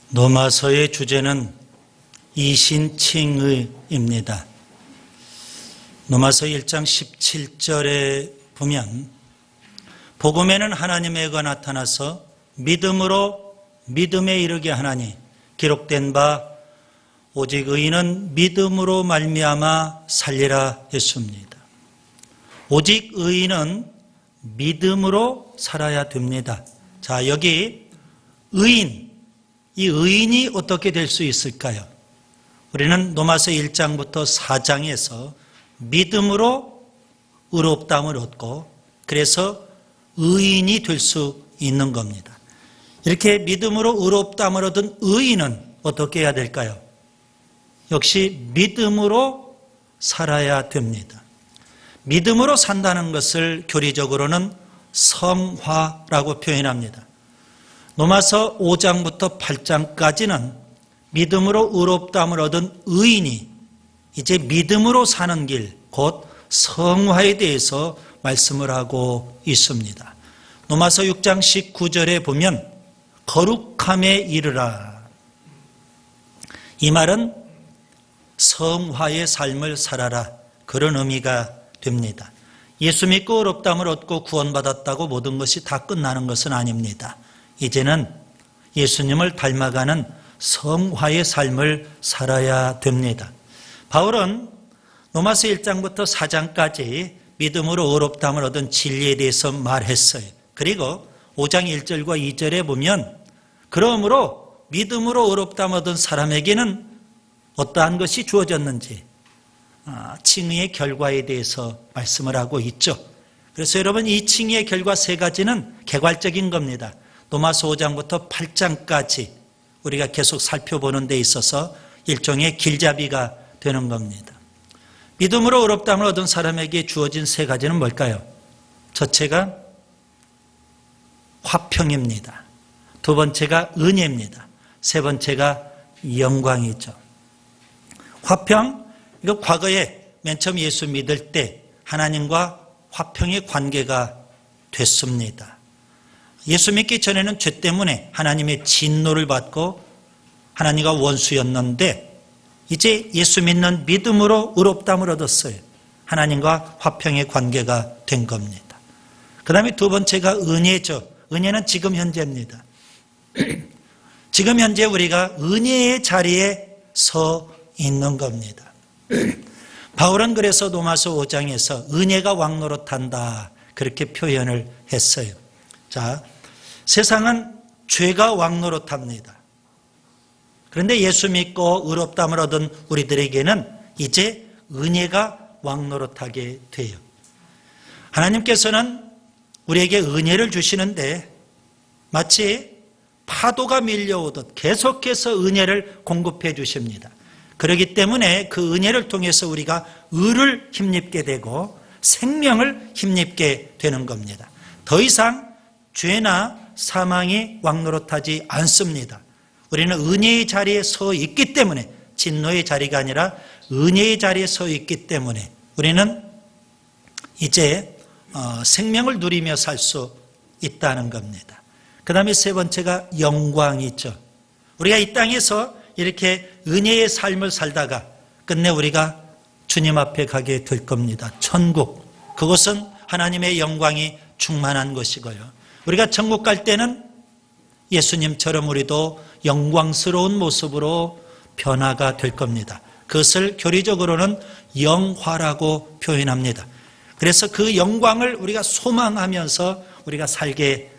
노마서의 주제는 이신칭의입니다. 노마서 1장 17절에 보면 복음에는 하나님의 의가 나타나서 믿음으로 믿음에 이르게 하나니 기록된 바 오직 의인은 믿음으로 말미암아 살리라 했습니다. 오직 의인은 믿음으로 살아야 됩니다. 자, 여기 의인, 이 의인이 어떻게 될 수 있을까요? 우리는 노마서 1장부터 4장에서 믿음으로 의롭다함을 얻고 그래서 의인이 될 수 있는 겁니다. 이렇게 믿음으로 의롭다함을 얻은 의인은 어떻게 해야 될까요? 역시 믿음으로 살아야 됩니다. 믿음으로 산다는 것을 교리적으로는 성화라고 표현합니다. 노마서 5장부터 8장까지는 믿음으로 의롭다함을 얻은 의인이 이제 믿음으로 사는 길, 곧 성화에 대해서 말씀을 하고 있습니다. 노마서 6장 19절에 보면 거룩함에 이르라. 이 말은 성화의 삶을 살아라, 그런 의미가 됩니다. 예수 믿고 의롭다함을 얻고 구원받았다고 모든 것이 다 끝나는 것은 아닙니다. 이제는 예수님을 닮아가는 성화의 삶을 살아야 됩니다. 바울은 노마서 1장부터 4장까지 믿음으로 의롭다함을 얻은 진리에 대해서 말했어요. 그리고 5장 1절과 2절에 보면 그러므로 믿음으로 의롭다함을 얻은 사람에게는 어떠한 것이 주어졌는지 칭의의 결과에 대해서 말씀을 하고 있죠. 그래서 여러분, 이 칭의의 결과 세 가지는 개괄적인 겁니다. 노마서 5장부터 8장까지 우리가 계속 살펴보는 데 있어서 일종의 길잡이가 되는 겁니다. 믿음으로 의롭다함을 얻은 사람에게 주어진 세 가지는 뭘까요? 첫째가 화평입니다. 두 번째가 은혜입니다. 세 번째가 영광이죠. 화평, 이거 과거에 맨 처음 예수 믿을 때 하나님과 화평의 관계가 됐습니다. 예수 믿기 전에는 죄 때문에 하나님의 진노를 받고 하나님과 원수였는데 이제 예수 믿는 믿음으로 의롭다함을 얻었어요. 하나님과 화평의 관계가 된 겁니다. 그 다음에 두 번째가 은혜죠. 은혜는 지금 현재입니다. 지금 현재 우리가 은혜의 자리에 서 있는 겁니다. 바울은 그래서 노마서 5장에서 은혜가 왕노릇한다, 그렇게 표현을 했어요. 자, 세상은 죄가 왕노릇합니다. 그런데 예수 믿고 의롭다함을 얻은 우리들에게는 이제 은혜가 왕노릇하게 돼요. 하나님께서는 우리에게 은혜를 주시는데 마치 파도가 밀려오듯 계속해서 은혜를 공급해 주십니다. 그렇기 때문에 그 은혜를 통해서 우리가 의를 힘입게 되고 생명을 힘입게 되는 겁니다. 더 이상 죄나 사망이 왕노릇하지 않습니다. 우리는 은혜의 자리에 서 있기 때문에, 진노의 자리가 아니라 은혜의 자리에 서 있기 때문에 우리는 이제 생명을 누리며 살 수 있다는 겁니다. 그 다음에 세 번째가 영광이죠. 우리가 이 땅에서 이렇게 은혜의 삶을 살다가 끝내 우리가 주님 앞에 가게 될 겁니다. 천국, 그것은 하나님의 영광이 충만한 것이고요. 우리가 천국 갈 때는 예수님처럼 우리도 영광스러운 모습으로 변화가 될 겁니다. 그것을 교리적으로는 영화라고 표현합니다. 그래서 그 영광을 우리가 소망하면서 우리가 살게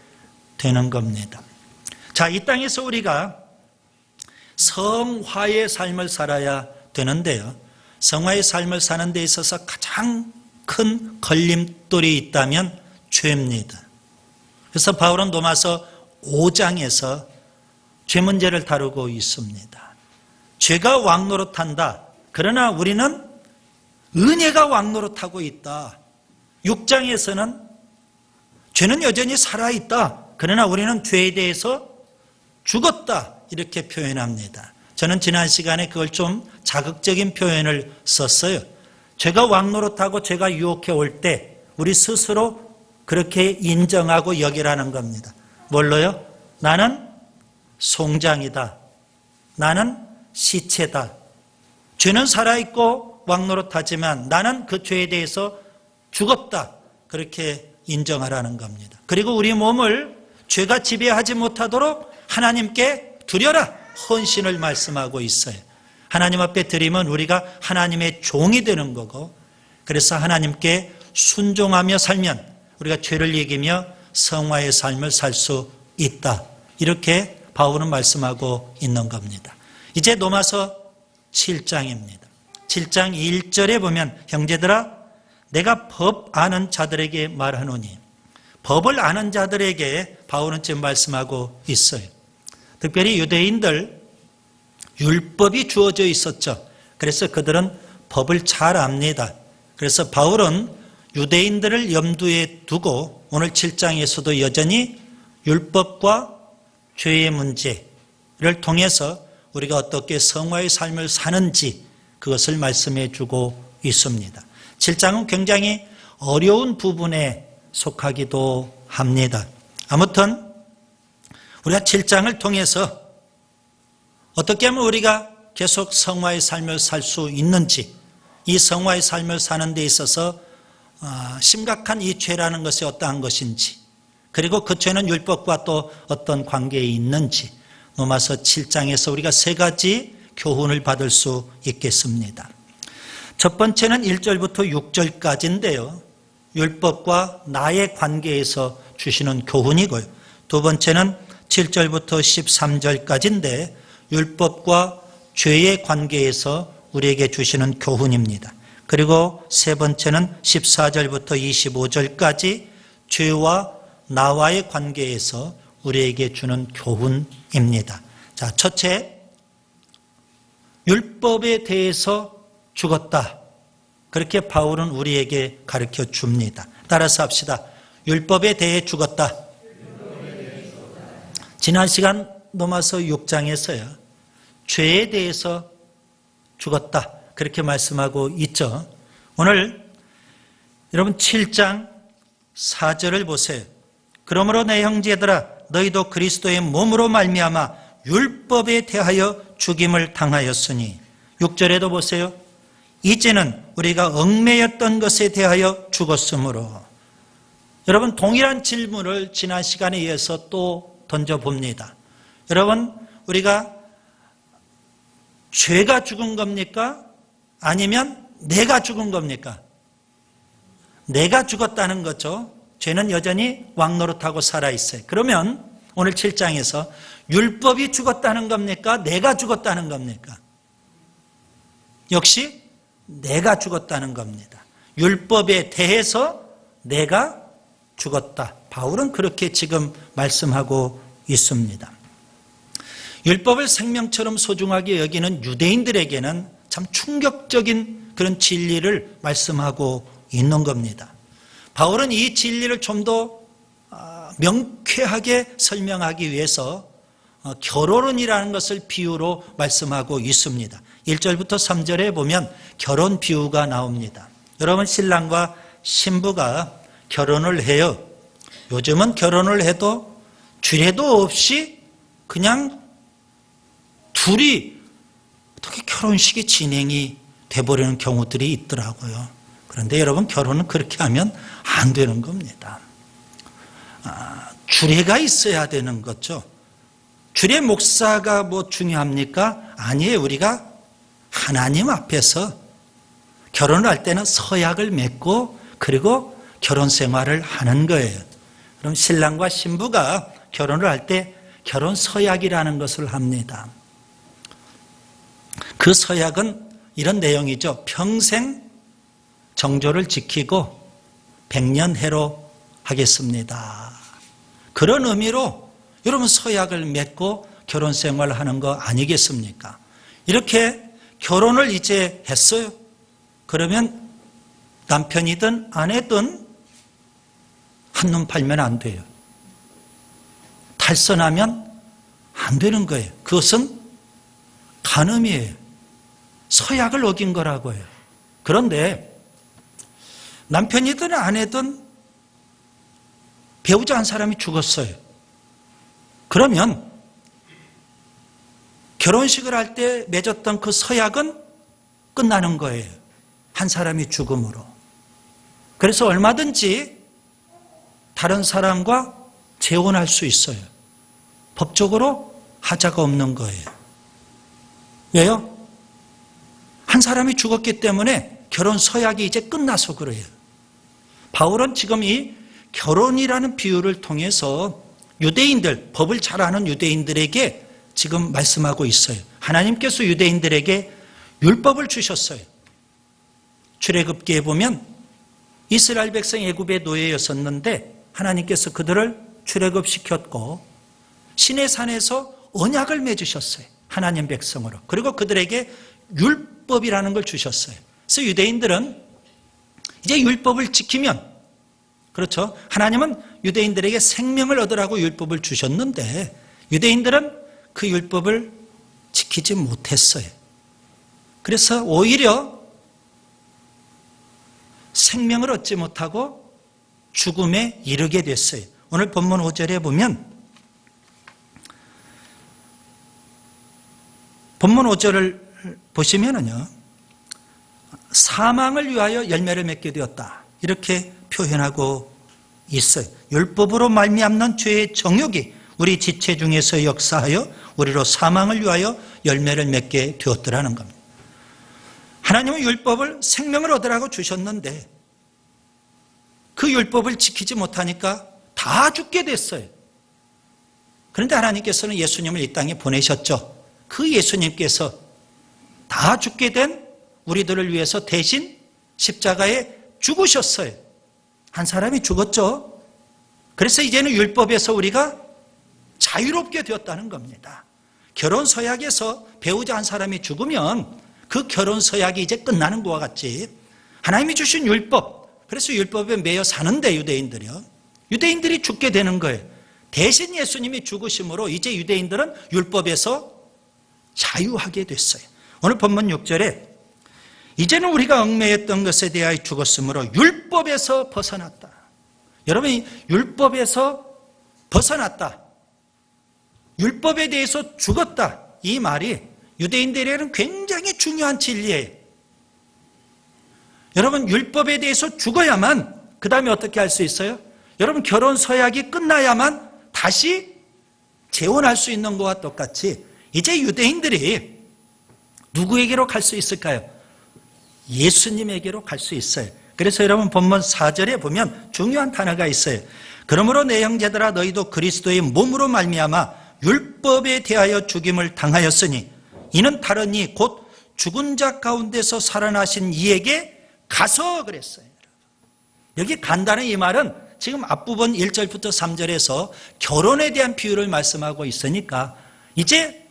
되는 겁니다. 자, 이 땅에서 우리가 성화의 삶을 살아야 되는데요. 성화의 삶을 사는 데 있어서 가장 큰 걸림돌이 있다면 죄입니다. 그래서 바울은 노마서 5장에서 죄 문제를 다루고 있습니다. 죄가 왕노릇한다. 그러나 우리는 은혜가 왕노릇하고 있다. 6장에서는 죄는 여전히 살아있다. 그러나 우리는 죄에 대해서 죽었다, 이렇게 표현합니다. 저는 지난 시간에 그걸 좀 자극적인 표현을 썼어요. 죄가 왕노릇하고 죄가 유혹해 올 때 우리 스스로 그렇게 인정하고 여기라는 겁니다. 뭘로요? 나는 송장이다. 나는 시체다. 죄는 살아있고 왕노릇하지만 나는 그 죄에 대해서 죽었다. 그렇게 인정하라는 겁니다. 그리고 우리 몸을 죄가 지배하지 못하도록 하나님께 드려라. 헌신을 말씀하고 있어요. 하나님 앞에 드리면 우리가 하나님의 종이 되는 거고, 그래서 하나님께 순종하며 살면 우리가 죄를 이기며 성화의 삶을 살 수 있다. 이렇게 바울은 말씀하고 있는 겁니다. 이제 로마서 7장입니다. 7장 1절에 보면 형제들아 내가 법 아는 자들에게 말하노니, 법을 아는 자들에게 바울은 지금 말씀하고 있어요. 특별히 유대인들 율법이 주어져 있었죠. 그래서 그들은 법을 잘 압니다. 그래서 바울은 유대인들을 염두에 두고 오늘 7장에서도 여전히 율법과 죄의 문제를 통해서 우리가 어떻게 성화의 삶을 사는지 그것을 말씀해 주고 있습니다. 7장은 굉장히 어려운 부분에 속하기도 합니다. 아무튼 우리가 7장을 통해서 어떻게 하면 우리가 계속 성화의 삶을 살 수 있는지, 이 성화의 삶을 사는 데 있어서 심각한 이 죄라는 것이 어떠한 것인지, 그리고 그 죄는 율법과 또 어떤 관계에 있는지 로마서 7장에서 우리가 세 가지 교훈을 받을 수 있겠습니다. 첫 번째는 1절부터 6절까지인데요. 율법과 나의 관계에서 주시는 교훈이고요. 두 번째는 7절부터 13절까지인데 율법과 죄의 관계에서 우리에게 주시는 교훈입니다. 그리고 세 번째는 14절부터 25절까지 죄와 나와의 관계에서 우리에게 주는 교훈입니다. 자, 첫째, 율법에 대해서 죽었다. 그렇게 바울은 우리에게 가르쳐 줍니다. 따라서 합시다. 율법에 대해 죽었다. 지난 시간 로마서 6장에서요. 죄에 대해서 죽었다. 그렇게 말씀하고 있죠. 오늘 여러분 7장 4절을 보세요. 그러므로 내 형제들아 너희도 그리스도의 몸으로 말미암아 율법에 대하여 죽임을 당하였으니, 6절에도 보세요. 이제는 우리가 얽매였던 것에 대하여 죽었으므로. 여러분 동일한 질문을 지난 시간에 이어서 또 던져봅니다. 여러분 우리가 죄가 죽은 겁니까? 아니면 내가 죽은 겁니까? 내가 죽었다는 거죠. 죄는 여전히 왕노릇하고 살아있어요. 그러면 오늘 7장에서 율법이 죽었다는 겁니까? 내가 죽었다는 겁니까? 역시 내가 죽었다는 겁니다. 율법에 대해서 내가 죽었다. 바울은 그렇게 지금 말씀하고 있습니다. 율법을 생명처럼 소중하게 여기는 유대인들에게는 참 충격적인 그런 진리를 말씀하고 있는 겁니다. 바울은 이 진리를 좀 더 명쾌하게 설명하기 위해서 결혼이라는 것을 비유로 말씀하고 있습니다. 1절부터 3절에 보면 결혼 비유가 나옵니다. 여러분 신랑과 신부가 결혼을 해요. 요즘은 결혼을 해도 주례도 없이 그냥 둘이 어떻게 결혼식이 진행이 돼버리는 경우들이 있더라고요. 그런데 여러분 결혼은 그렇게 하면 안 되는 겁니다. 주례가 있어야 되는 거죠. 주례 목사가 뭐 중요합니까? 아니에요. 우리가 하나님 앞에서 결혼을 할 때는 서약을 맺고 그리고 결혼 생활을 하는 거예요. 그럼 신랑과 신부가 결혼을 할 때 결혼 서약이라는 것을 합니다. 그 서약은 이런 내용이죠. 평생 정조를 지키고 백년해로 하겠습니다. 그런 의미로 여러분 서약을 맺고 결혼 생활을 하는 거 아니겠습니까? 이렇게 결혼을 이제 했어요. 그러면 남편이든 아내든 한눈 팔면 안 돼요. 탈선하면 안 되는 거예요. 그것은 간음이에요. 서약을 어긴 거라고요. 그런데 남편이든 아내든 배우자 한 사람이 죽었어요. 그러면 결혼식을 할 때 맺었던 그 서약은 끝나는 거예요. 한 사람이 죽음으로. 그래서 얼마든지 다른 사람과 재혼할 수 있어요. 법적으로 하자가 없는 거예요. 왜요? 한 사람이 죽었기 때문에 결혼 서약이 이제 끝나서 그래요. 바울은 지금 이 결혼이라는 비유를 통해서 유대인들, 법을 잘 아는 유대인들에게 지금 말씀하고 있어요. 하나님께서 유대인들에게 율법을 주셨어요. 출애굽기에 보면 이스라엘 백성 애굽의 노예였었는데 하나님께서 그들을 출애굽시켰고 시내 산에서 언약을 맺으셨어요. 하나님 백성으로. 그리고 그들에게 율법이라는 걸 주셨어요. 그래서 유대인들은 이제 율법을 지키면, 그렇죠, 하나님은 유대인들에게 생명을 얻으라고 율법을 주셨는데 유대인들은 그 율법을 지키지 못했어요. 그래서 오히려 생명을 얻지 못하고 죽음에 이르게 됐어요. 오늘 본문 5절에 보면, 본문 5절을 보시면은요, 사망을 위하여 열매를 맺게 되었다, 이렇게 표현하고 있어요. 율법으로 말미암는 죄의 정욕이 우리 지체 중에서 역사하여 우리로 사망을 위하여 열매를 맺게 되었더라는 겁니다. 하나님은 율법을 생명을 얻으라고 주셨는데 그 율법을 지키지 못하니까 다 죽게 됐어요. 그런데 하나님께서는 예수님을 이 땅에 보내셨죠. 그 예수님께서 다 죽게 된 우리들을 위해서 대신 십자가에 죽으셨어요. 한 사람이 죽었죠. 그래서 이제는 율법에서 우리가 자유롭게 되었다는 겁니다. 결혼 서약에서 배우자 한 사람이 죽으면 그 결혼 서약이 이제 끝나는 것과 같이 하나님이 주신 율법, 그래서 율법에 매여 사는데 유대인들이 죽게 되는 거예요. 대신 예수님이 죽으심으로 이제 유대인들은 율법에서 자유하게 됐어요. 오늘 본문 6절에 이제는 우리가 얽매였던 것에 대하여 죽었으므로 율법에서 벗어났다. 여러분, 율법에서 벗어났다, 율법에 대해서 죽었다, 이 말이 유대인들에게는 굉장히 중요한 진리예요. 여러분, 율법에 대해서 죽어야만 그 다음에 어떻게 할 수 있어요? 여러분, 결혼 서약이 끝나야만 다시 재혼할 수 있는 것과 똑같이 이제 유대인들이 누구에게로 갈 수 있을까요? 예수님에게로 갈 수 있어요. 그래서 여러분 본문 4절에 보면 중요한 단어가 있어요. 그러므로 내 형제들아, 너희도 그리스도의 몸으로 말미암아 율법에 대하여 죽임을 당하였으니 이는 다른 이 곧 죽은 자 가운데서 살아나신 이에게 가서 그랬어요. 여기 간다는 이 말은 지금 앞부분 1절부터 3절에서 결혼에 대한 비유를 말씀하고 있으니까 이제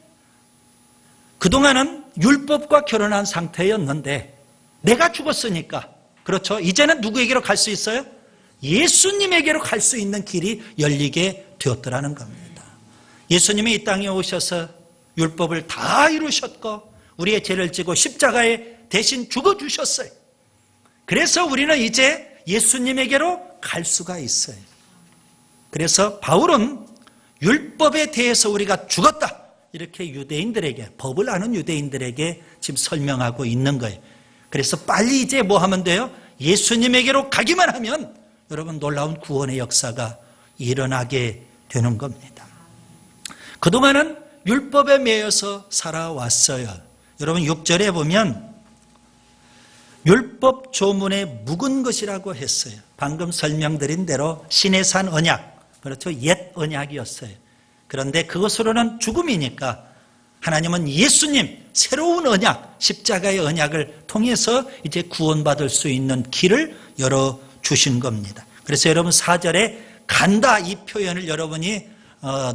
그동안은 율법과 결혼한 상태였는데 내가 죽었으니까, 그렇죠, 이제는 누구에게로 갈 수 있어요? 예수님에게로 갈 수 있는 길이 열리게 되었더라는 겁니다. 예수님이 이 땅에 오셔서 율법을 다 이루셨고 우리의 죄를 지고 십자가에 대신 죽어주셨어요. 그래서 우리는 이제 예수님에게로 갈 수가 있어요. 그래서 바울은 율법에 대해서 우리가 죽었다, 이렇게 유대인들에게, 법을 아는 유대인들에게 지금 설명하고 있는 거예요. 그래서 빨리 이제 뭐 하면 돼요? 예수님에게로 가기만 하면 여러분 놀라운 구원의 역사가 일어나게 되는 겁니다. 그동안은 율법에 매여서 살아왔어요. 여러분 6절에 보면 율법 조문에 묵은 것이라고 했어요. 방금 설명드린 대로 시내산 언약, 그렇죠, 옛 언약이었어요. 그런데 그것으로는 죽음이니까 하나님은 예수님, 새로운 언약, 십자가의 언약을 통해서 이제 구원받을 수 있는 길을 열어주신 겁니다. 그래서 여러분 4절에 간다, 이 표현을 여러분이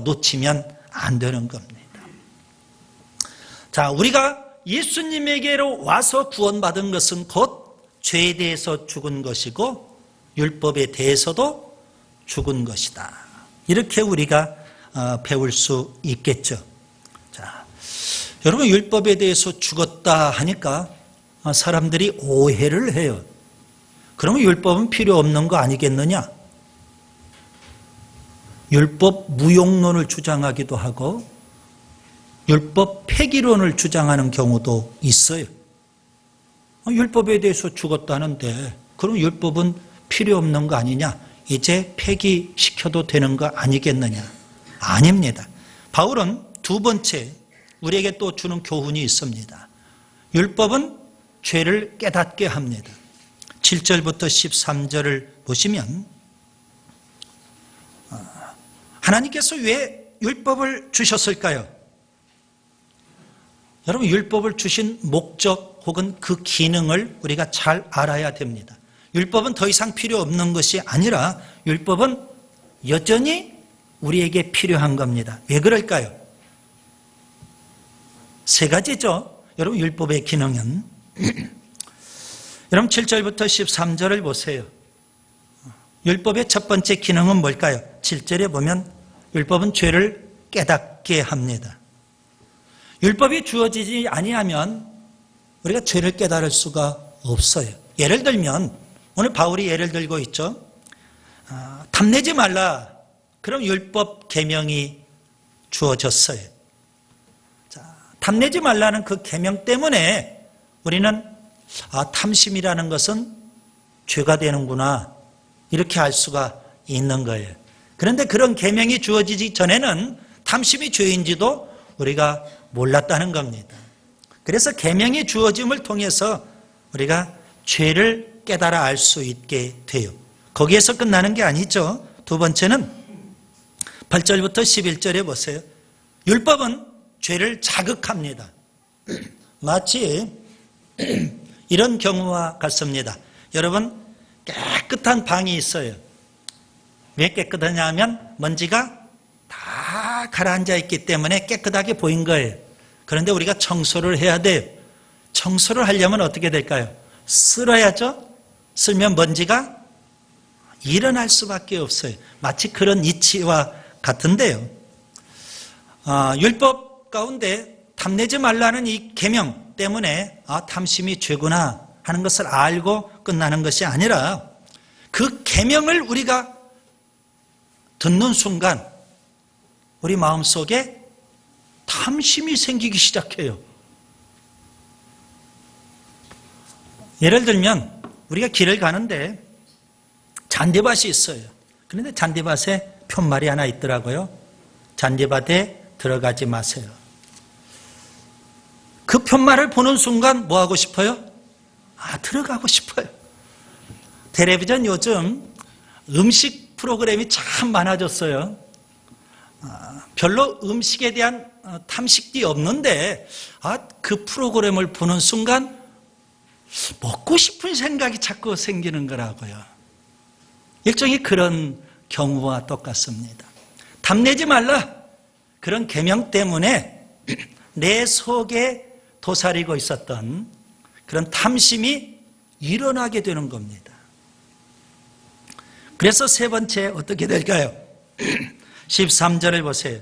놓치면 안 되는 겁니다. 자, 우리가 예수님에게로 와서 구원받은 것은 곧 죄에 대해서 죽은 것이고 율법에 대해서도 죽은 것이다, 이렇게 우리가 배울 수 있겠죠. 자, 여러분 율법에 대해서 죽었다 하니까 사람들이 오해를 해요. 그러면 율법은 필요 없는 거 아니겠느냐? 율법 무용론을 주장하기도 하고 율법 폐기론을 주장하는 경우도 있어요. 율법에 대해서 죽었다는데 그럼 율법은 필요 없는 거 아니냐? 이제 폐기시켜도 되는 거 아니겠느냐? 아닙니다. 바울은 두 번째 우리에게 또 주는 교훈이 있습니다. 율법은 죄를 깨닫게 합니다. 7절부터 13절을 보시면 하나님께서 왜 율법을 주셨을까요? 여러분, 율법을 주신 목적 혹은 그 기능을 우리가 잘 알아야 됩니다. 율법은 더 이상 필요 없는 것이 아니라 율법은 여전히 우리에게 필요한 겁니다. 왜 그럴까요? 세 가지죠. 여러분, 율법의 기능은 여러분 7절부터 13절을 보세요. 율법의 첫 번째 기능은 뭘까요? 7절에 보면 율법은 죄를 깨닫게 합니다. 율법이 주어지지 아니하면 우리가 죄를 깨달을 수가 없어요. 예를 들면 오늘 바울이 예를 들고 있죠. 탐내지 말라. 그럼 율법 계명이 주어졌어요. 자, 탐내지 말라는 그 계명 때문에 우리는 탐심이라는 것은 죄가 되는구나 이렇게 알 수가 있는 거예요. 그런데 그런 계명이 주어지기 전에는 탐심이 죄인지도 우리가 몰랐다는 겁니다. 그래서 계명이 주어짐을 통해서 우리가 죄를 깨달아 알 수 있게 돼요. 거기에서 끝나는 게 아니죠. 두 번째는 8절부터 11절에 보세요. 율법은 죄를 자극합니다. 마치 이런 경우와 같습니다. 여러분, 깨끗한 방이 있어요. 왜 깨끗하냐 하면 먼지가 다 가라앉아 있기 때문에 깨끗하게 보인 거예요. 그런데 우리가 청소를 해야 돼요. 청소를 하려면 어떻게 될까요? 쓸어야죠. 쓸면 먼지가 일어날 수밖에 없어요. 마치 그런 이치와 같은데요. 율법 가운데 탐내지 말라는 이 계명 때문에 탐심이 죄구나 하는 것을 알고 끝나는 것이 아니라 그 계명을 우리가 듣는 순간 우리 마음속에 탐심이 생기기 시작해요. 예를 들면 우리가 길을 가는데 잔디밭이 있어요. 그런데 잔디밭에 푯말이 하나 있더라고요. 잔디밭에 들어가지 마세요. 그 푯말을 보는 순간 뭐 하고 싶어요? 들어가고 싶어요. 텔레비전 요즘 음식 프로그램이 참 많아졌어요. 별로 음식에 대한 탐식이 없는데 그 프로그램을 보는 순간 먹고 싶은 생각이 자꾸 생기는 거라고요. 일종의 그런 경우와 똑같습니다. 탐내지 말라. 그런 계명 때문에 내 속에 도사리고 있었던 그런 탐심이 일어나게 되는 겁니다. 그래서 세 번째 어떻게 될까요? 13절을 보세요.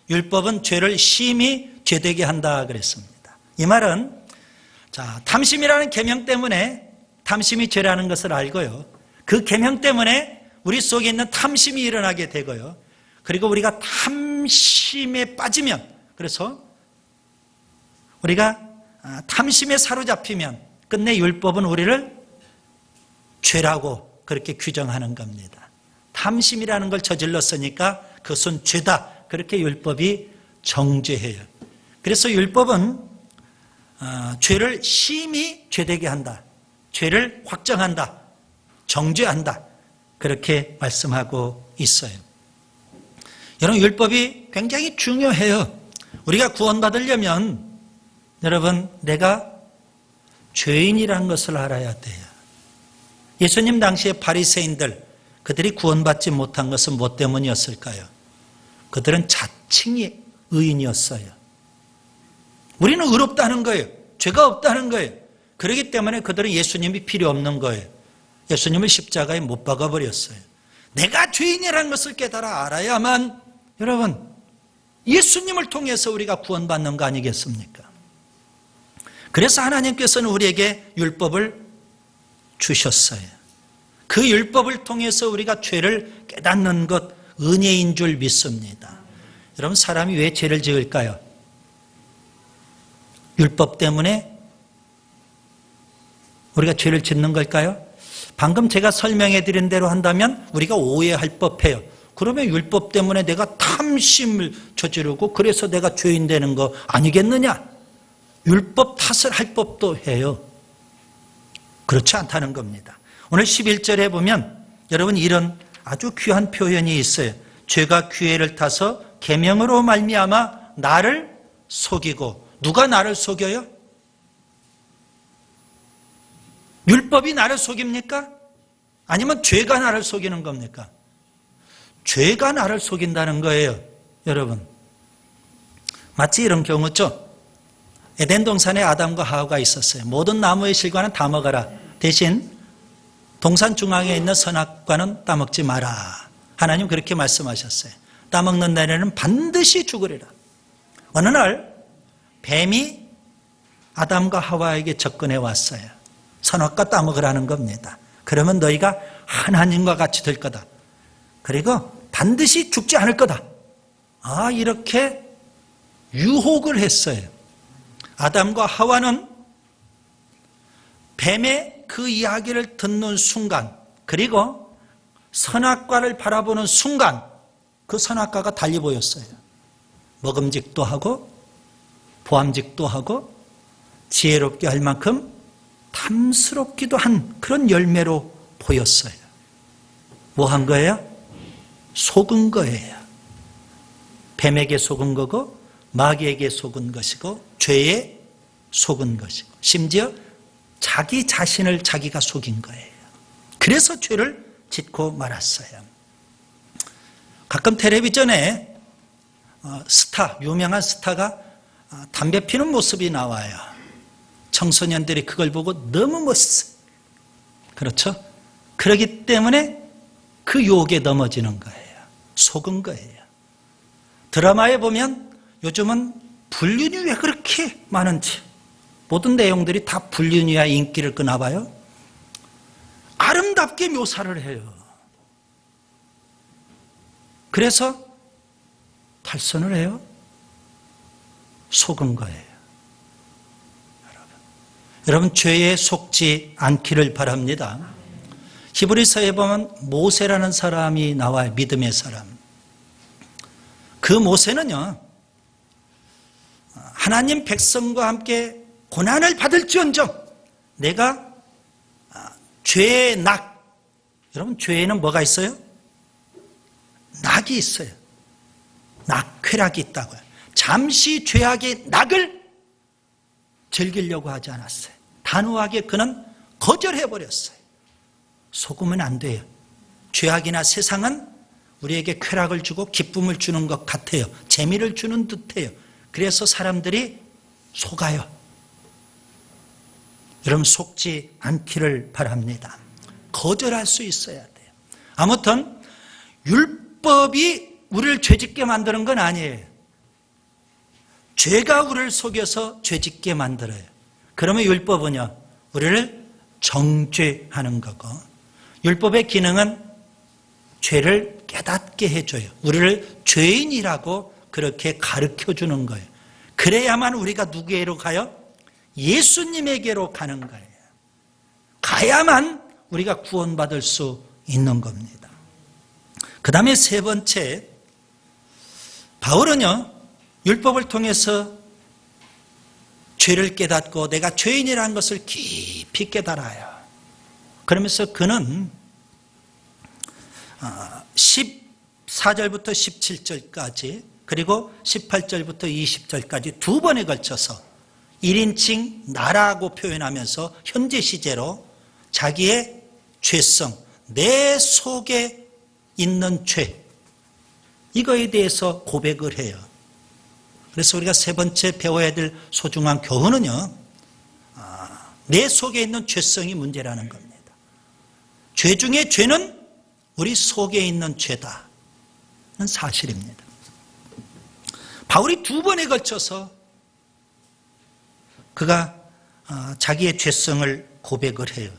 율법은 죄를 심히 죄되게 한다 그랬습니다. 이 말은 탐심이라는 계명 때문에 탐심이 죄라는 것을 알고요. 그 계명 때문에 우리 속에 있는 탐심이 일어나게 되고요. 그리고 우리가 탐심에 빠지면, 그래서 우리가 탐심에 사로잡히면 끝내 율법은 우리를 죄라고 그렇게 규정하는 겁니다. 탐심이라는 걸 저질렀으니까 그것은 죄다. 그렇게 율법이 정죄해요. 그래서 율법은 죄를 심히 죄되게 한다. 죄를 확정한다. 정죄한다. 그렇게 말씀하고 있어요. 여러분, 율법이 굉장히 중요해요. 우리가 구원받으려면 여러분, 내가 죄인이라는 것을 알아야 돼요. 예수님 당시에 바리새인들, 그들이 구원받지 못한 것은 무엇 때문이었을까요? 그들은 자칭이 의인이었어요. 우리는 의롭다는 거예요. 죄가 없다는 거예요. 그렇기 때문에 그들은 예수님이 필요 없는 거예요. 예수님을 십자가에 못 박아버렸어요. 내가 죄인이라는 것을 깨달아 알아야만 여러분, 예수님을 통해서 우리가 구원받는 거 아니겠습니까? 그래서 하나님께서는 우리에게 율법을 주셨어요. 그 율법을 통해서 우리가 죄를 깨닫는 것 은혜인 줄 믿습니다. 여러분, 사람이 왜 죄를 지을까요? 율법 때문에 우리가 죄를 짓는 걸까요? 방금 제가 설명해 드린 대로 한다면 우리가 오해할 법해요. 그러면 율법 때문에 내가 탐심을 저지르고 그래서 내가 죄인 되는 거 아니겠느냐? 율법 탓을 할 법도 해요. 그렇지 않다는 겁니다. 오늘 11절에 보면 여러분 이런 아주 귀한 표현이 있어요. 죄가 기회를 타서 계명으로 말미암아 나를 속이고, 누가 나를 속여요? 율법이 나를 속입니까? 아니면 죄가 나를 속이는 겁니까? 죄가 나를 속인다는 거예요. 여러분, 마치 이런 경우죠. 에덴 동산에 아담과 하와가 있었어요. 모든 나무의 실과는 다 먹어라. 대신 동산 중앙에 있는 선악과는 따먹지 마라. 하나님 그렇게 말씀하셨어요. 따먹는 날에는 반드시 죽으리라. 어느 날 뱀이 아담과 하와에게 접근해 왔어요. 선악과 따먹으라는 겁니다. 그러면 너희가 하나님과 같이 될 거다. 그리고 반드시 죽지 않을 거다. 이렇게 유혹을 했어요. 아담과 하와는 뱀의 그 이야기를 듣는 순간, 그리고 선악과를 바라보는 순간 그 선악과가 달리 보였어요. 먹음직도 하고 보암직도 하고 지혜롭게 할 만큼 탐스럽기도 한 그런 열매로 보였어요. 뭐 한 거예요? 속은 거예요. 뱀에게 속은 거고 마귀에게 속은 것이고 죄에 속은 것이고 심지어 자기 자신을 자기가 속인 거예요. 그래서 죄를 짓고 말았어요. 가끔 텔레비전에 유명한 스타가 담배 피는 모습이 나와요. 청소년들이 그걸 보고 너무 멋있어요. 그렇죠? 그렇기 때문에 그 유혹에 넘어지는 거예요. 속은 거예요. 드라마에 보면 요즘은 불륜이 왜 그렇게 많은지, 모든 내용들이 다 불륜이야 인기를 끄나 봐요. 아름답게 묘사를 해요. 그래서 탈선을 해요. 속은 거예요. 여러분, 죄에 속지 않기를 바랍니다. 히브리서에 보면 모세라는 사람이 나와요. 믿음의 사람. 그 모세는요, 하나님 백성과 함께 고난을 받을지언정 내가 죄의 낙, 여러분 죄에는 뭐가 있어요? 낙이 있어요. 낙쾌락이 있다고요. 잠시 죄악의 낙을 즐기려고 하지 않았어요. 단호하게 그는 거절해버렸어요. 속으면 안 돼요. 죄악이나 세상은 우리에게 쾌락을 주고 기쁨을 주는 것 같아요. 재미를 주는 듯해요. 그래서 사람들이 속아요. 여러분, 속지 않기를 바랍니다. 거절할 수 있어야 돼요. 아무튼 율법이 우리를 죄짓게 만드는 건 아니에요. 죄가 우리를 속여서 죄짓게 만들어요. 그러면 율법은요, 우리를 정죄하는 거고, 율법의 기능은 죄를 깨닫게 해줘요. 우리를 죄인이라고 그렇게 가르쳐주는 거예요. 그래야만 우리가 누구에게로 가요? 예수님에게로 가는 거예요. 가야만 우리가 구원받을 수 있는 겁니다. 그 다음에 세 번째, 바울은요, 율법을 통해서 죄를 깨닫고 내가 죄인이라는 것을 깊이 깨달아요. 그러면서 그는 14절부터 17절까지 그리고 18절부터 20절까지 두 번에 걸쳐서 1인칭 나라고 표현하면서 현재 시제로 자기의 죄성, 내 속에 있는 죄, 이거에 대해서 고백을 해요. 그래서 우리가 세 번째 배워야 될 소중한 교훈은요, 내 속에 있는 죄성이 문제라는 겁니다. 죄 중에 죄는 우리 속에 있는 죄다는 사실입니다. 바울이 두 번에 걸쳐서 그가 자기의 죄성을 고백을 해요.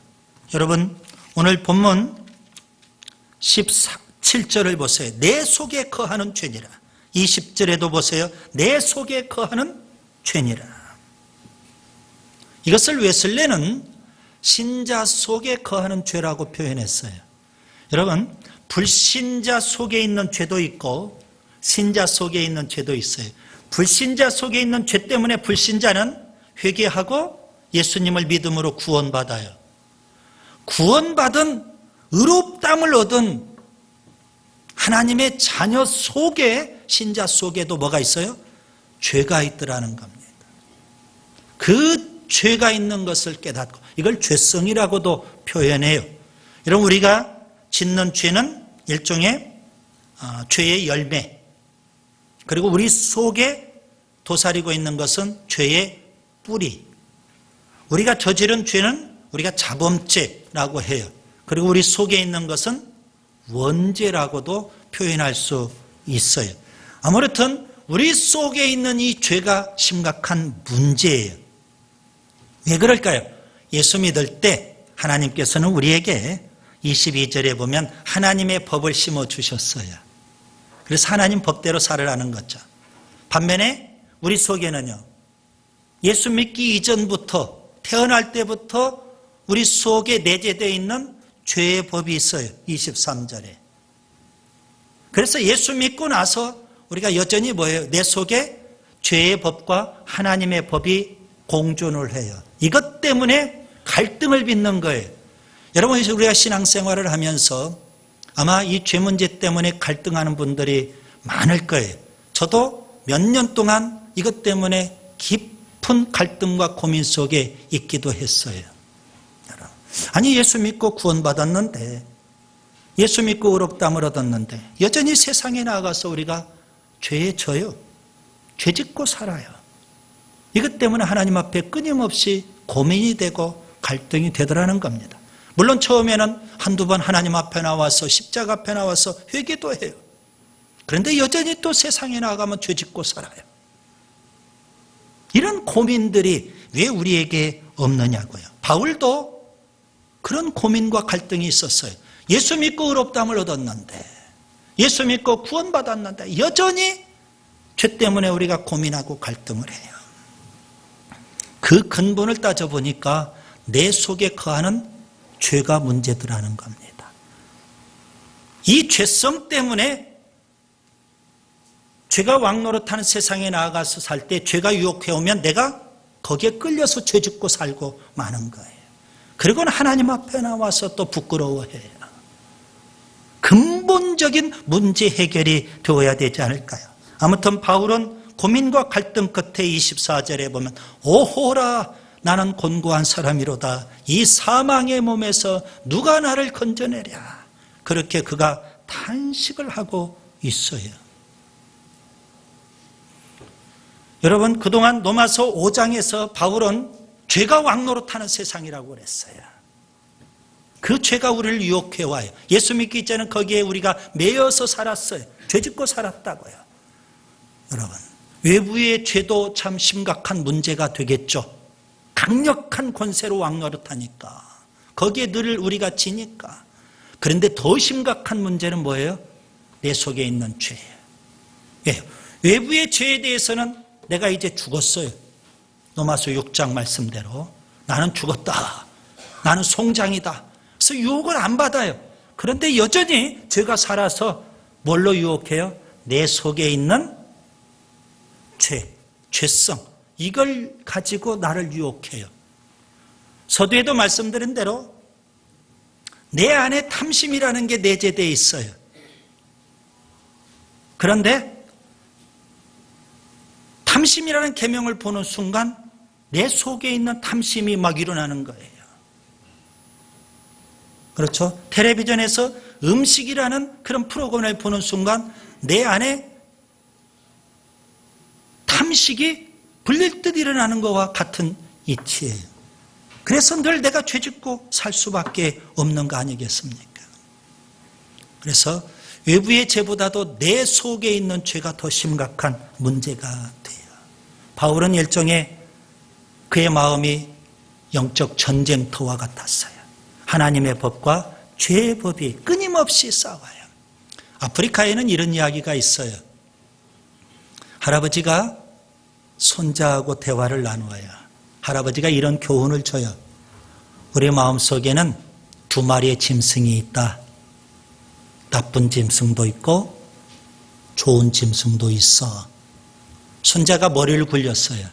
여러분, 오늘 본문 17절을 보세요. 내 속에 거하는 죄니라. 20절에도 보세요. 내 속에 거하는 죄니라. 이것을 웨슬레는 신자 속에 거하는 죄라고 표현했어요. 여러분, 불신자 속에 있는 죄도 있고 신자 속에 있는 죄도 있어요. 불신자 속에 있는 죄 때문에 불신자는 회개하고 예수님을 믿음으로 구원받아요. 구원받은 의롭다함을 얻은 하나님의 자녀 속에, 신자 속에도 뭐가 있어요? 죄가 있더라는 겁니다. 그 죄가 있는 것을 깨닫고, 이걸 죄성이라고도 표현해요. 여러분, 우리가 짓는 죄는 일종의 죄의 열매, 그리고 우리 속에 도사리고 있는 것은 죄의 뿌리. 우리가 저지른 죄는 우리가 자범죄라고 해요. 그리고 우리 속에 있는 것은 원죄라고도 표현할 수 있어요. 아무튼 우리 속에 있는 이 죄가 심각한 문제예요. 왜 그럴까요? 예수 믿을 때 하나님께서는 우리에게 22절에 보면 하나님의 법을 심어주셨어요. 그래서 하나님 법대로 살으라는 거죠. 반면에 우리 속에는요, 예수 믿기 이전부터, 태어날 때부터 우리 속에 내재되어 있는 죄의 법이 있어요. 23절에. 그래서 예수 믿고 나서 우리가 여전히 뭐예요? 내 속에 죄의 법과 하나님의 법이 공존을 해요. 이것 때문에 갈등을 빚는 거예요. 여러분, 우리가 신앙생활을 하면서 아마 이 죄 문제 때문에 갈등하는 분들이 많을 거예요. 저도 몇 년 동안 이것 때문에 깊은 갈등과 고민 속에 있기도 했어요. 아니, 예수 믿고 구원받았는데, 예수 믿고 의롭다함을 얻었는데 여전히 세상에 나가서 우리가 죄에 져요. 죄 짓고 살아요. 이것 때문에 하나님 앞에 끊임없이 고민이 되고 갈등이 되더라는 겁니다. 물론 처음에는 한두 번 하나님 앞에 나와서 십자가 앞에 나와서 회개도 해요. 그런데 여전히 또 세상에 나가면 죄 짓고 살아요. 이런 고민들이 왜 우리에게 없느냐고요. 바울도 그런 고민과 갈등이 있었어요. 예수 믿고 의롭다함을 얻었는데, 예수 믿고 구원받았는데 여전히 죄 때문에 우리가 고민하고 갈등을 해요. 그 근본을 따져보니까 내 속에 거하는 죄가 문제더라는 겁니다. 이 죄성 때문에 죄가 왕노릇하는 세상에 나아가서 살 때 죄가 유혹해오면 내가 거기에 끌려서 죄 짓고 살고 마는 거예요. 그리고는 하나님 앞에 나와서 또 부끄러워해요. 근본적인 문제 해결이 되어야 되지 않을까요? 아무튼 바울은 고민과 갈등 끝에 24절에 보면 오호라 나는 곤고한 사람이로다. 이 사망의 몸에서 누가 나를 건져내랴. 그렇게 그가 탄식을 하고 있어요. 여러분, 그동안 로마서 5장에서 바울은 죄가 왕노릇하는 세상이라고 그랬어요. 그 죄가 우리를 유혹해와요. 예수 믿기 전에는 거기에 우리가 매여서 살았어요. 죄 짓고 살았다고요. 여러분, 외부의 죄도 참 심각한 문제가 되겠죠. 강력한 권세로 왕노릇하니까, 거기에 늘 우리가 지니까. 그런데 더 심각한 문제는 뭐예요? 내 속에 있는 죄예요. 예, 외부의 죄에 대해서는 내가 이제 죽었어요. 로마서 6장 말씀대로 나는 죽었다, 나는 송장이다. 그래서 유혹을 안 받아요. 그런데 여전히 죄가 살아서 뭘로 유혹해요? 내 속에 있는 죄, 죄성, 이걸 가지고 나를 유혹해요. 서두에도 말씀드린 대로 내 안에 탐심이라는 게 내재되어 있어요. 그런데 탐심이라는 계명을 보는 순간 내 속에 있는 탐심이 막 일어나는 거예요. 그렇죠? 텔레비전에서 음식이라는 그런 프로그램을 보는 순간 내 안에 탐식이 불릴 듯 일어나는 것과 같은 이치예요. 그래서 늘 내가 죄짓고 살 수밖에 없는 거 아니겠습니까? 그래서 외부의 죄보다도 내 속에 있는 죄가 더 심각한 문제가 돼요. 바울은 일종의 그의 마음이 영적 전쟁터와 같았어요. 하나님의 법과 죄의 법이 끊임없이 싸워요. 아프리카에는 이런 이야기가 있어요. 할아버지가 손자하고 대화를 나누어요. 할아버지가 이런 교훈을 줘요. 우리 마음속에는 두 마리의 짐승이 있다. 나쁜 짐승도 있고 좋은 짐승도 있어. 손자가 머리를 굴렸어요.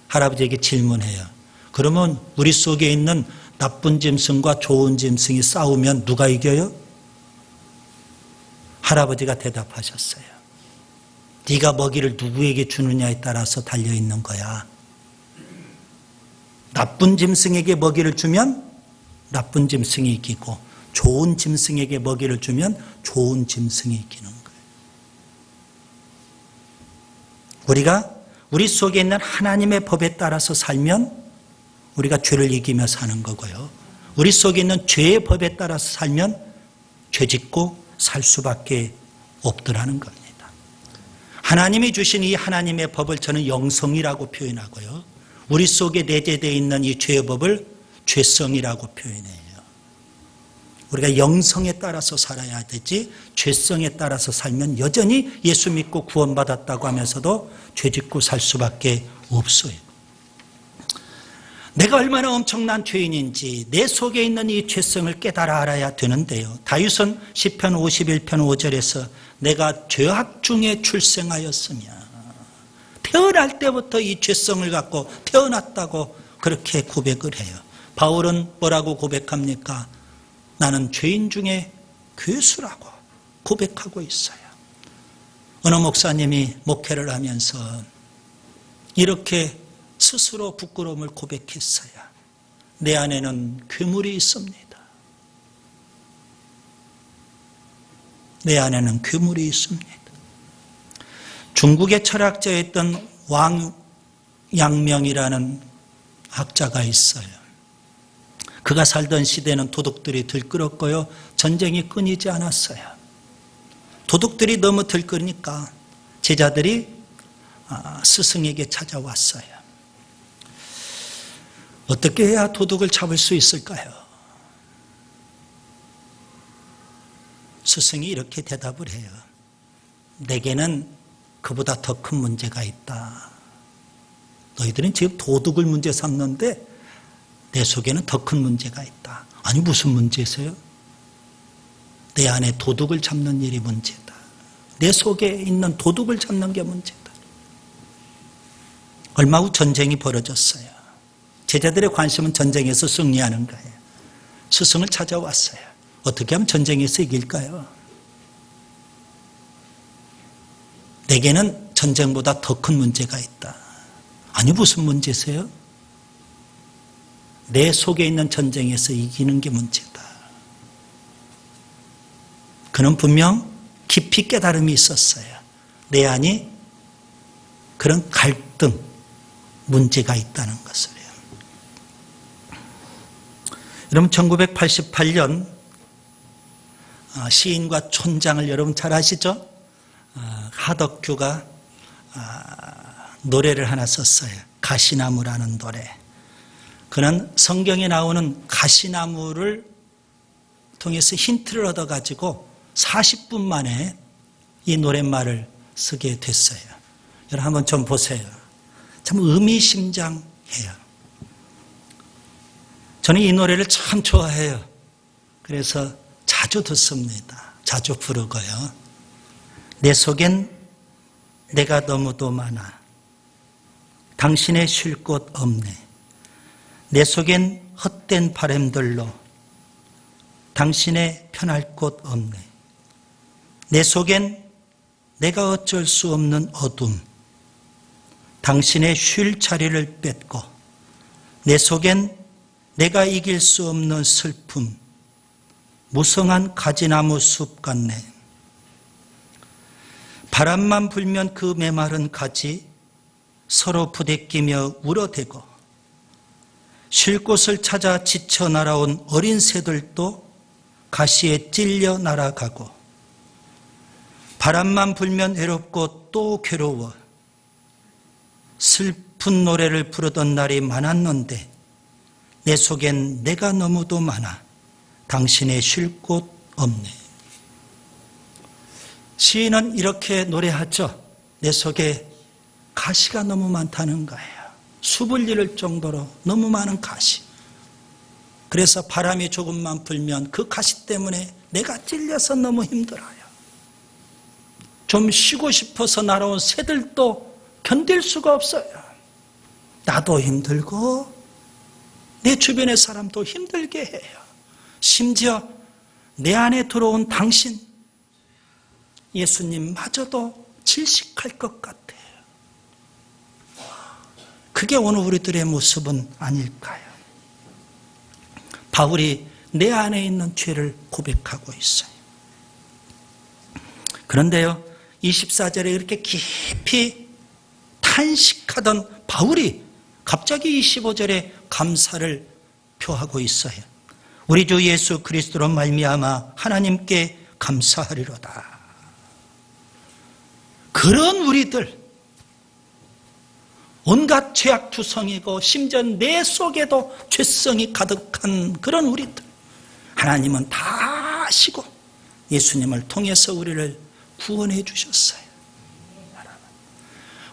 할아버지에게 질문해요. 그러면 우리 속에 있는 나쁜 짐승과 좋은 짐승이 싸우면 누가 이겨요? 할아버지가 대답하셨어요. 네가 먹이를 누구에게 주느냐에 따라서 달려있는 거야. 나쁜 짐승에게 먹이를 주면 나쁜 짐승이 이기고 좋은 짐승에게 먹이를 주면 좋은 짐승이 이기는 거예요. 우리가 우리 속에 있는 하나님의 법에 따라서 살면 우리가 죄를 이기며 사는 거고요. 우리 속에 있는 죄의 법에 따라서 살면 죄 짓고 살 수밖에 없더라는 겁니다. 하나님이 주신 이 하나님의 법을 저는 영성이라고 표현하고요. 우리 속에 내재되어 있는 이 죄의 법을 죄성이라고 표현해요. 우리가 영성에 따라서 살아야 되지 죄성에 따라서 살면 여전히 예수 믿고 구원받았다고 하면서도 죄 짓고 살 수밖에 없어요. 내가 얼마나 엄청난 죄인인지 내 속에 있는 이 죄성을 깨달아 알아야 되는데요. 다윗은 시편 51편 5절에서 내가 죄악 중에 출생하였으며 태어날 때부터 이 죄성을 갖고 태어났다고 그렇게 고백을 해요. 바울은 뭐라고 고백합니까? 나는 죄인 중에 괴수라고 고백하고 있어요. 어느 목사님이 목회를 하면서 이렇게 스스로 부끄러움을 고백했어요. 내 안에는 괴물이 있습니다. 내 안에는 괴물이 있습니다. 중국의 철학자였던 왕양명이라는 학자가 있어요. 그가 살던 시대는 도둑들이 들끓었고요. 전쟁이 끊이지 않았어요. 도둑들이 너무 들끓으니까 제자들이 스승에게 찾아왔어요. 어떻게 해야 도둑을 잡을 수 있을까요? 스승이 이렇게 대답을 해요. 내게는 그보다 더 큰 문제가 있다. 너희들은 지금 도둑을 문제 삼는데 내 속에는 더 큰 문제가 있다. 아니 무슨 문제세요? 내 안에 도둑을 잡는 일이 문제다. 내 속에 있는 도둑을 잡는 게 문제다. 얼마 후 전쟁이 벌어졌어요. 제자들의 관심은 전쟁에서 승리하는 거예요. 스승을 찾아왔어요. 어떻게 하면 전쟁에서 이길까요? 내게는 전쟁보다 더 큰 문제가 있다. 아니 무슨 문제세요? 내 속에 있는 전쟁에서 이기는 게 문제다. 그는 분명 깊이 깨달음이 있었어요. 내 안이 그런 갈등, 문제가 있다는 것을요. 여러분 1988년 시인과 촌장을 여러분 잘 아시죠? 하덕규가 노래를 하나 썼어요. 가시나무라는 노래. 그는 성경에 나오는 가시나무를 통해서 힌트를 얻어가지고 40분 만에 이 노랫말을 쓰게 됐어요. 여러분 한번 좀 보세요. 참 의미심장해요. 저는 이 노래를 참 좋아해요. 그래서 자주 듣습니다. 자주 부르고요. 내 속엔 내가 너무도 많아. 당신의 쉴 곳 없네. 내 속엔 헛된 바람들로 당신의 편할 곳 없네. 내 속엔 내가 어쩔 수 없는 어둠, 당신의 쉴 자리를 뺏고 내 속엔 내가 이길 수 없는 슬픔, 무성한 가지나무 숲 같네. 바람만 불면 그 메마른 가지 서로 부대끼며 울어대고 쉴 곳을 찾아 지쳐 날아온 어린 새들도 가시에 찔려 날아가고 바람만 불면 외롭고 또 괴로워 슬픈 노래를 부르던 날이 많았는데 내 속엔 내가 너무도 많아 당신의 쉴 곳 없네. 시인은 이렇게 노래하죠. 내 속에 가시가 너무 많다는 거예요. 숲을 잃을 정도로 너무 많은 가시. 그래서 바람이 조금만 불면 그 가시 때문에 내가 찔려서 너무 힘들어요. 좀 쉬고 싶어서 날아온 새들도 견딜 수가 없어요. 나도 힘들고 내 주변의 사람도 힘들게 해요. 심지어 내 안에 들어온 당신, 예수님마저도 질식할 것 같아요. 그게 오늘 우리들의 모습은 아닐까요? 바울이 내 안에 있는 죄를 고백하고 있어요. 그런데요, 24절에 이렇게 깊이 탄식하던 바울이 갑자기 25절에 감사를 표하고 있어요. 우리 주 예수 그리스도로 말미암아 하나님께 감사하리로다. 그런 우리들, 온갖 죄악투성이고 심지어 내 속에도 죄성이 가득한 그런 우리들, 하나님은 다 아시고 예수님을 통해서 우리를 구원해 주셨어요.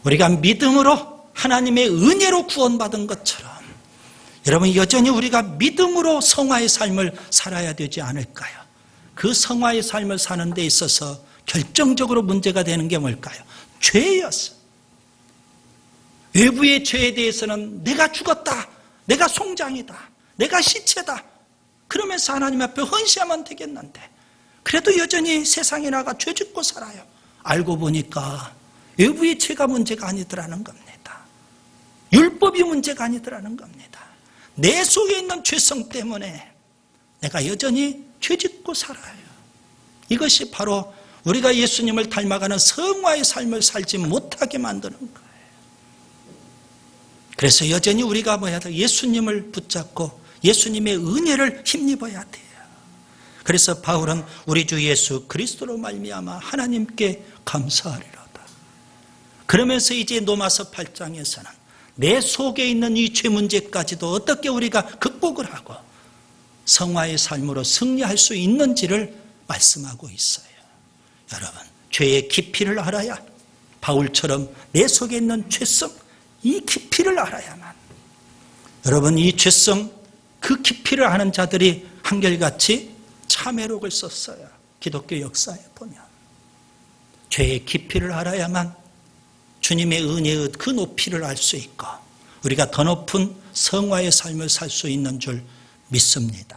우리가 믿음으로 하나님의 은혜로 구원받은 것처럼 여러분, 여전히 우리가 믿음으로 성화의 삶을 살아야 되지 않을까요? 그 성화의 삶을 사는 데 있어서 결정적으로 문제가 되는 게 뭘까요? 죄였어. 외부의 죄에 대해서는 내가 죽었다, 내가 송장이다, 내가 시체다, 그러면서 하나님 앞에 헌신하면 되겠는데, 그래도 여전히 세상에 나가 죄 짓고 살아요. 알고 보니까 외부의 죄가 문제가 아니더라는 겁니다. 율법이 문제가 아니더라는 겁니다. 내 속에 있는 죄성 때문에 내가 여전히 죄 짓고 살아요. 이것이 바로 우리가 예수님을 닮아가는 성화의 삶을 살지 못하게 만드는 거예요. 그래서 여전히 우리가 뭐야 돼? 예수님을 붙잡고 예수님의 은혜를 힘입어야 돼요. 그래서 바울은 우리 주 예수 그리스도로 말미암아 하나님께 감사하리로다. 그러면서 이제 로마서 8장에서는 내 속에 있는 이 죄 문제까지도 어떻게 우리가 극복을 하고 성화의 삶으로 승리할 수 있는지를 말씀하고 있어요. 여러분, 죄의 깊이를 알아야, 바울처럼 내 속에 있는 죄성, 이 깊이를 알아야만, 여러분, 이 죄성, 그 깊이를 아는 자들이 한결같이 참회록을 썼어요. 기독교 역사에 보면 죄의 깊이를 알아야만 주님의 은혜의 그 높이를 알 수 있고 우리가 더 높은 성화의 삶을 살 수 있는 줄 믿습니다.